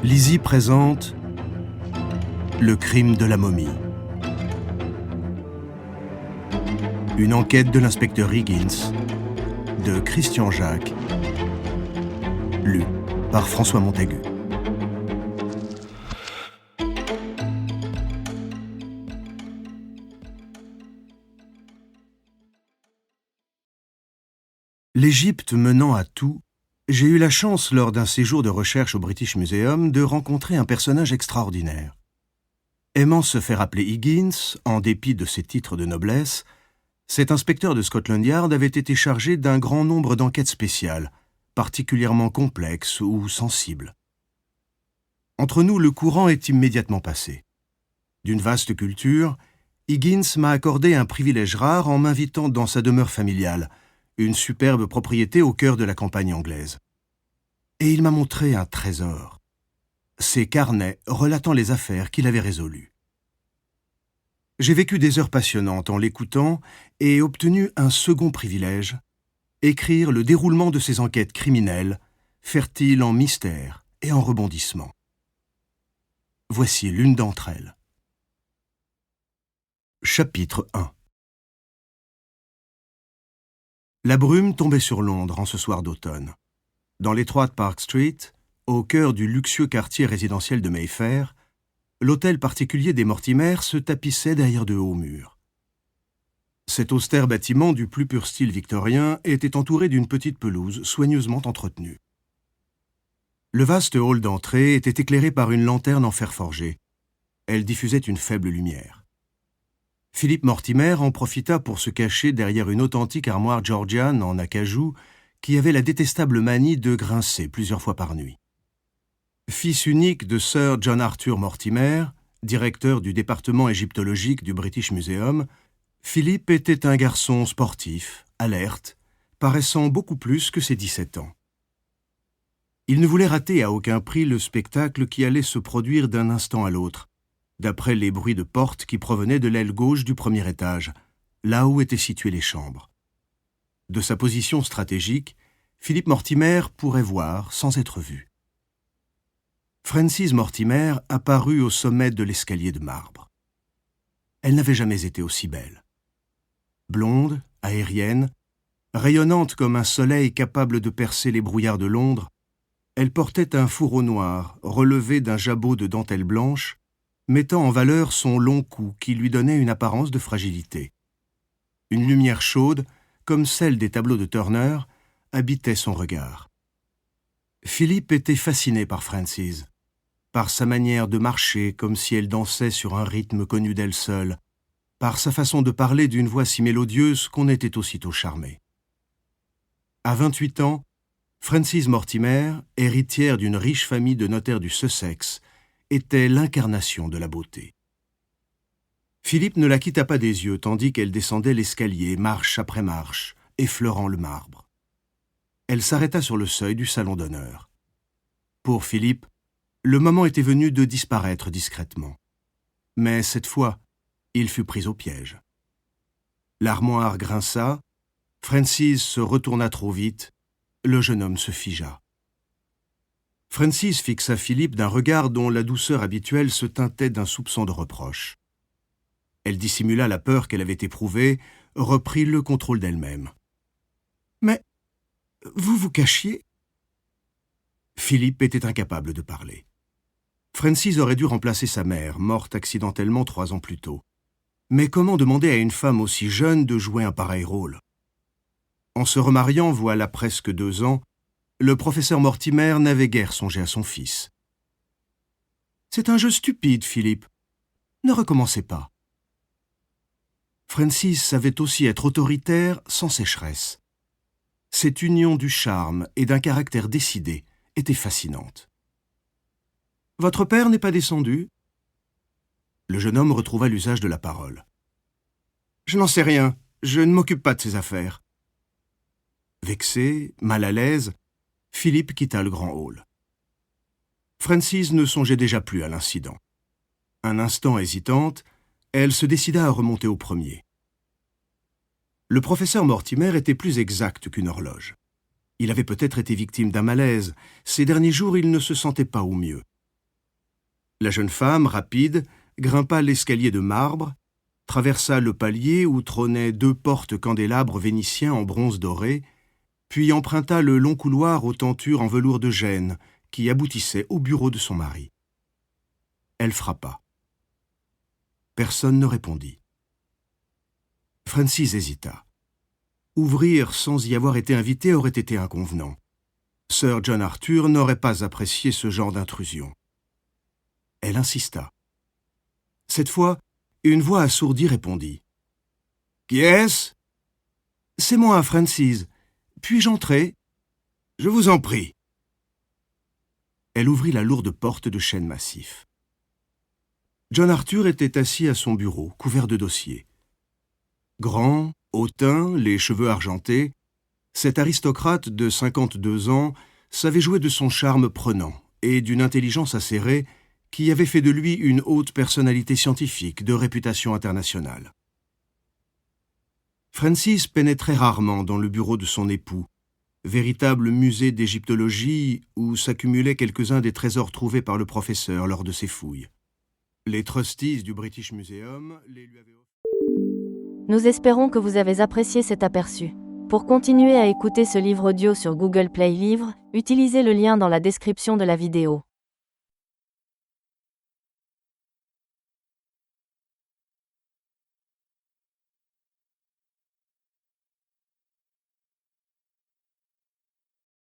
Lizzie présente Le crime de la momie. Une enquête de l'inspecteur Higgins de Christian Jacques, lu par François Montaigu. L'Égypte menant à tout, j'ai eu la chance, lors d'un séjour de recherche au British Museum, de rencontrer un personnage extraordinaire. Aimant se faire appeler Higgins, en dépit de ses titres de noblesse, cet inspecteur de Scotland Yard avait été chargé d'un grand nombre d'enquêtes spéciales, particulièrement complexes ou sensibles. Entre nous, le courant est immédiatement passé. D'une vaste culture, Higgins m'a accordé un privilège rare en m'invitant dans sa demeure familiale, une superbe propriété au cœur de la campagne anglaise. Et il m'a montré un trésor, ses carnets relatant les affaires qu'il avait résolues. J'ai vécu des heures passionnantes en l'écoutant et obtenu un second privilège, écrire le déroulement de ses enquêtes criminelles, fertiles en mystères et en rebondissements. Voici l'une d'entre elles. Chapitre 1. La brume tombait sur Londres en ce soir d'automne. Dans l'étroite Park Street, au cœur du luxueux quartier résidentiel de Mayfair, l'hôtel particulier des Mortimer se tapissait derrière de hauts murs. Cet austère bâtiment du plus pur style victorien était entouré d'une petite pelouse soigneusement entretenue. Le vaste hall d'entrée était éclairé par une lanterne en fer forgé. Elle diffusait une faible lumière. Philippe Mortimer en profita pour se cacher derrière une authentique armoire georgiane en acajou qui avait la détestable manie de grincer plusieurs fois par nuit. Fils unique de Sir John Arthur Mortimer, directeur du département égyptologique du British Museum, Philippe était un garçon sportif, alerte, paraissant beaucoup plus que ses 17 ans. Il ne voulait rater à aucun prix le spectacle qui allait se produire d'un instant à l'autre, d'après les bruits de portes qui provenaient de l'aile gauche du premier étage, là où étaient situées les chambres. De sa position stratégique, Philippe Mortimer pourrait voir sans être vu. Frances Mortimer apparut au sommet de l'escalier de marbre. Elle n'avait jamais été aussi belle. Blonde, aérienne, rayonnante comme un soleil capable de percer les brouillards de Londres, elle portait un fourreau noir relevé d'un jabot de dentelle blanche, mettant en valeur son long cou qui lui donnait une apparence de fragilité. Une lumière chaude, comme celle des tableaux de Turner, habitait son regard. Philippe était fasciné par Frances, par sa manière de marcher comme si elle dansait sur un rythme connu d'elle seule, par sa façon de parler d'une voix si mélodieuse qu'on était aussitôt charmé. À 28 ans, Frances Mortimer, héritière d'une riche famille de notaires du Sussex, était l'incarnation de la beauté. Philippe ne la quitta pas des yeux tandis qu'elle descendait l'escalier, marche après marche, effleurant le marbre. Elle s'arrêta sur le seuil du salon d'honneur. Pour Philippe, le moment était venu de disparaître discrètement. Mais cette fois, il fut pris au piège. L'armoire grinça, Frances se retourna trop vite, le jeune homme se figea. Frances fixa Philippe d'un regard dont la douceur habituelle se teintait d'un soupçon de reproche. Elle dissimula la peur qu'elle avait éprouvée, reprit le contrôle d'elle-même. « Mais vous vous cachiez ?» Philippe était incapable de parler. Frances aurait dû remplacer sa mère, morte accidentellement 3 ans plus tôt. Mais comment demander à une femme aussi jeune de jouer un pareil rôle ? En se remariant voilà presque 2 ans, le professeur Mortimer n'avait guère songé à son fils. « C'est un jeu stupide, Philippe. Ne recommencez pas. » Frances savait aussi être autoritaire sans sécheresse. Cette union du charme et d'un caractère décidé était fascinante. « Votre père n'est pas descendu ?» Le jeune homme retrouva l'usage de la parole. « Je n'en sais rien, je ne m'occupe pas de ses affaires. » Vexé, mal à l'aise, Philippe quitta le grand hall. Frances ne songeait déjà plus à l'incident. Un instant hésitante, elle se décida à remonter au premier. Le professeur Mortimer était plus exact qu'une horloge. Il avait peut-être été victime d'un malaise. Ces derniers jours, il ne se sentait pas au mieux. La jeune femme, rapide, grimpa l'escalier de marbre, traversa le palier où trônaient 2 portes candélabres vénitiens en bronze doré, puis emprunta le long couloir aux tentures en velours de Gênes qui aboutissait au bureau de son mari. Elle frappa. Personne ne répondit. Francis hésita. Ouvrir sans y avoir été invité aurait été inconvenant. Sir John Arthur n'aurait pas apprécié ce genre d'intrusion. Elle insista. Cette fois, une voix assourdie répondit. « Qui est-ce ?»« C'est moi, Francis. Puis-je entrer ?»« Je vous en prie. » Elle ouvrit la lourde porte de chêne massif. John Arthur était assis à son bureau, couvert de dossiers. Grand, hautain, les cheveux argentés, cet aristocrate de 52 ans savait jouer de son charme prenant et d'une intelligence acérée qui avait fait de lui une haute personnalité scientifique de réputation internationale. Francis pénétrait rarement dans le bureau de son époux, véritable musée d'égyptologie où s'accumulaient quelques-uns des trésors trouvés par le professeur lors de ses fouilles. Les trustees du British Museum les lui avaient... Nous espérons que vous avez apprécié cet aperçu. Pour continuer à écouter ce livre audio sur Google Play Livres, utilisez le lien dans la description de la vidéo.